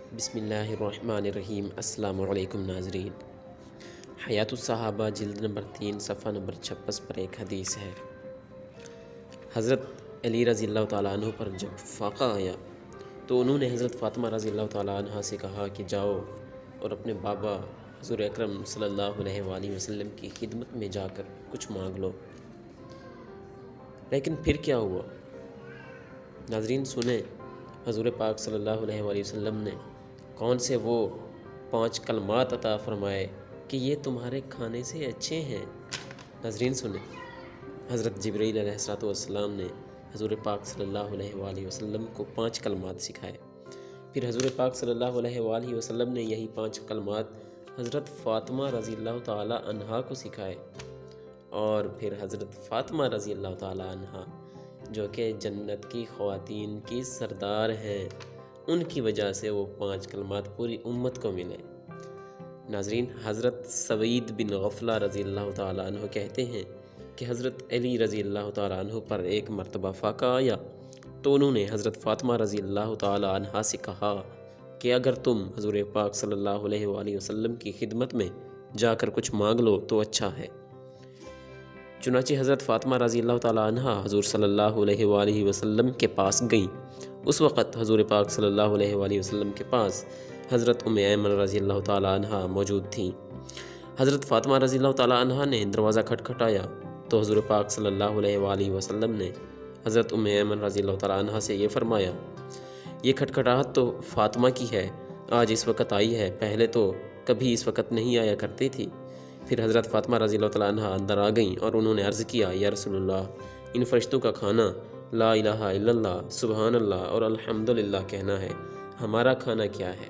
بسم اللہ الرحمن الرحیم۔ السلام علیکم ناظرین۔ حیات الصحابہ جلد نمبر 3 صفحہ نمبر 56 پر ایک حدیث ہے۔ حضرت علی رضی اللہ تعالیٰ عنہ پر جب فاقہ آیا تو انہوں نے حضرت فاطمہ رضی اللہ تعالیٰ عنہ سے کہا کہ جاؤ اور اپنے بابا حضور اکرم صلی اللہ علیہ وآلہ وسلم کی خدمت میں جا کر کچھ مانگ لو۔ لیکن پھر کیا ہوا؟ ناظرین سنیں، حضور پاک صلی اللہ علیہ وآلہ وسلم نے کون سے وہ 5 کلمات عطا فرمائے کہ یہ تمہارے کھانے سے اچھے ہیں۔ ناظرین سنیں، حضرت جبرائیل علیہ السلام نے حضور پاک صلی اللہ علیہ وآلہ وسلم کو 5 کلمات سکھائے۔ پھر حضور پاک صلی اللہ علیہ وآلہ وسلم نے یہی 5 کلمات حضرت فاطمہ رضی اللہ تعالی عنہا کو سکھائے، اور پھر حضرت فاطمہ رضی اللہ تعالی عنہا جو کہ جنت کی خواتین کی سردار ہیں، ان کی وجہ سے وہ 5 کلمات پوری امت کو ملے۔ ناظرین، حضرت سوید بن غفلہ رضی اللہ تعالیٰ عنہ کہتے ہیں کہ حضرت علی رضی اللہ تعالیٰ عنہ پر ایک مرتبہ فاقہ آیا تو انہوں نے حضرت فاطمہ رضی اللہ تعالیٰ عنہ سے کہا کہ اگر تم حضور پاک صلی اللہ علیہ وآلہ وسلم کی خدمت میں جا کر کچھ مانگ لو تو اچھا ہے۔ چنانچہ حضرت فاطمہ رضی اللہ تعالیٰ عنہ حضور صلی اللہ علیہ وآلہ وسلم کے پاس گئیں۔ اس وقت حضور پاک صلی اللہ علیہ وآلہ وسلم کے پاس حضرت ام ایمن رضی اللہ تعالیٰ عنہ موجود تھیں۔ حضرت فاطمہ رضی اللہ تعالیٰ عنہ نے دروازہ کھٹکھٹایا تو حضور پاک صلی اللہ علیہ وآلہ وسلم نے حضرت ام ایمن رضی اللہ تعالیٰ عنہ سے یہ فرمایا، یہ کھٹکھٹاہٹ تو فاطمہ کی ہے، آج اس وقت آئی ہے، پہلے تو کبھی اس وقت نہیں آیا کرتی تھی۔ پھر حضرت فاطمہ رضی اللہ تعالیٰ عنہ اندر آ گئیں اور انہوں نے عرض کیا، یا رسول اللہ، ان فرشتوں کا کھانا لا الہ الا اللہ، سبحان اللہ اور الحمدللہ کہنا ہے، ہمارا کھانا کیا ہے؟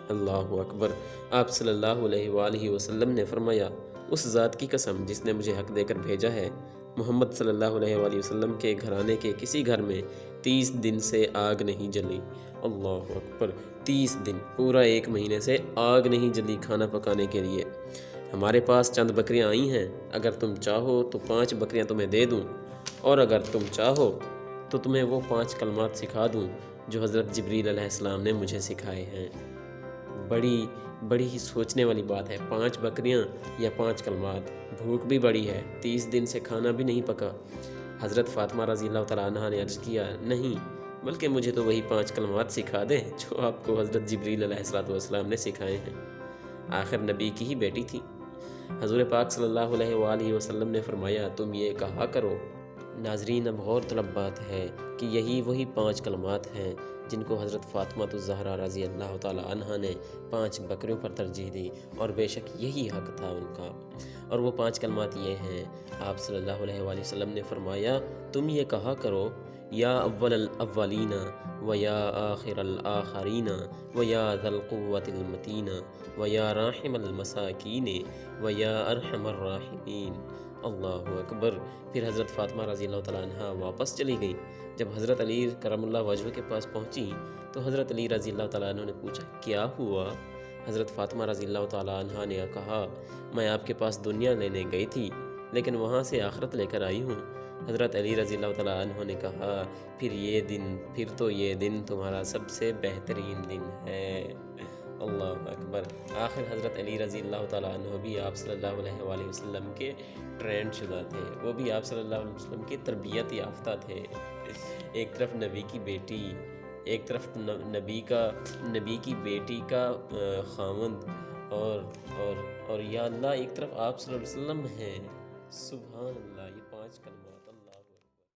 اللہ اکبر۔ آپ صلی اللہ علیہ وآلہ وسلم نے فرمایا، اس ذات کی قسم جس نے مجھے حق دے کر بھیجا ہے، محمد صلی اللہ علیہ وآلہ وسلم کے گھرانے کے کسی گھر میں 30 دن سے آگ نہیں جلی۔ اللہ اکبر، 30 دن، پورا 1 مہینے سے آگ نہیں جلی کھانا پکانے کے لیے۔ ہمارے پاس چند بکریاں آئی ہیں، اگر تم چاہو تو 5 بکریاں تمہیں دے دوں، اور اگر تم چاہو تو تمہیں وہ 5 کلمات سکھا دوں جو حضرت جبریل علیہ السلام نے مجھے سکھائے ہیں۔ بڑی ہی سوچنے والی بات ہے، 5 بکریاں یا 5 کلمات۔ بھوک بھی بڑی ہے، 30 دن سے کھانا بھی نہیں پکا۔ حضرت فاطمہ رضی اللہ تعالیٰ عنہ نے عرض کیا، نہیں بلکہ مجھے تو وہی 5 کلمات سکھا دیں جو آپ کو حضرت جبریل علیہ السلام نے سکھائے ہیں۔ آخر نبی کی ہی بیٹی تھی۔ حضور پاک صلی اللہ علیہ وآلہ وسلم نے فرمایا، تم یہ کہا کرو۔ ناظرین، اب غور طلب بات ہے کہ یہی وہی 5 کلمات ہیں جن کو حضرت فاطمہ الزہرا رضی اللہ تعالیٰ عنہ نے 5 بکریوں پر ترجیح دی، اور بے شک یہی حق تھا ان کا۔ اور وہ 5 کلمات یہ ہیں، آپ صلی اللہ علیہ وآلہ وسلم نے فرمایا، تم یہ کہا کرو، یا اول الاولین و یا آخر الآخرین و یا ذا القوة المتین و یا راحم المساکین و یا ارحم الراحمین۔ اللہ اکبر۔ پھر حضرت فاطمہ رضی اللہ تعالیٰ عنہ واپس چلی گئیں۔ جب حضرت علی کرم اللہ وجہہ کے پاس پہنچی تو حضرت علی رضی اللہ تعالیٰ عنہ نے پوچھا، کیا ہوا؟ حضرت فاطمہ رضی اللہ تعالیٰ عنہ نے کہا، میں آپ کے پاس دنیا لینے گئی تھی لیکن وہاں سے آخرت لے کر آئی ہوں۔ حضرت علی رضی اللہ تعالیٰ عنہ نے کہا، پھر تو یہ دن تمہارا سب سے بہترین دن ہے۔ اللہ اکبر۔ آخر حضرت علی رضی اللہ تعالیٰ عنہ بھی آپ صلی اللہ علیہ وآلہ وسلم کے ٹرینڈ شدہ تھے، وہ بھی آپ صلی اللہ علیہ وسلم کی تربیت یافتہ تھے۔ ایک طرف نبی کی بیٹی، ایک طرف نبی کی بیٹی کا خاوند، اور یا اللہ ایک طرف آپ صلی اللہ علیہ وسلم ہیں۔ سبحان اللہ، یہ 5 کلمات اللہ